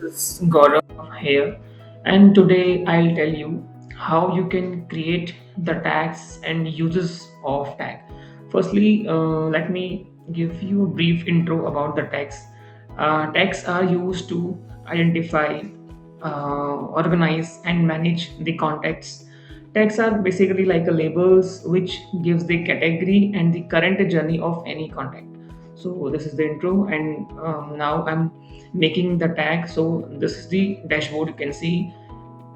is Gaurav here, and today I'll tell you how you can create the tags and uses of tag. Firstly, let me give you a brief intro about the tags. Tags are used to identify, organize, and manage the contacts. Tags are basically like a labels which gives the category and the current journey of any contact. So this is the intro, and now I'm making the tag. So this is the dashboard. You can see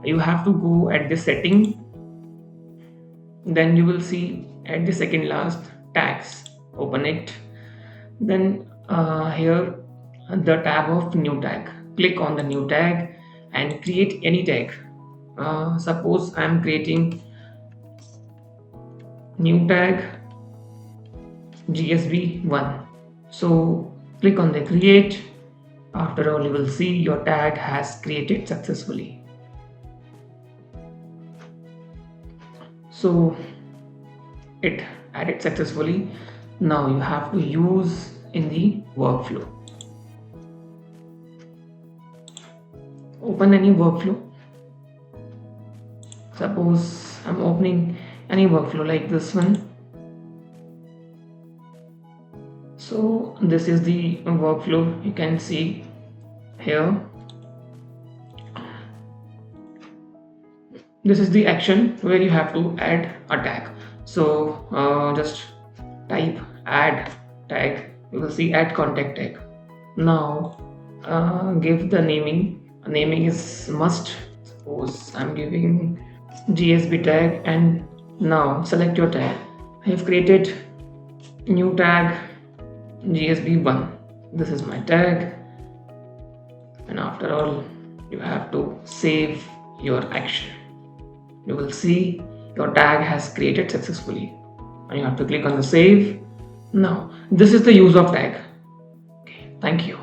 you have to go at the setting, then you will see at the second last tags. Open it, then here the tab of new tag. Click on the new tag and create any tag. Suppose I'm creating new tag GSB1. So click on the create. After all, you will see your tag has created successfully. So it added successfully. Now you have to use in the workflow. Open any workflow. Suppose I'm opening any workflow like this one. So this is the workflow. You can see here. This is the action where you have to add a tag. So just type add tag. You will see add contact tag. Now give the naming. Naming is must. Suppose I'm giving GSB tag, and now select your tag. I have created new tag GSB1. This is my tag, and after all, you have to save your action. You will see your tag has created successfully, and you have to click on the save. Now this is the use of tag. Okay, thank you.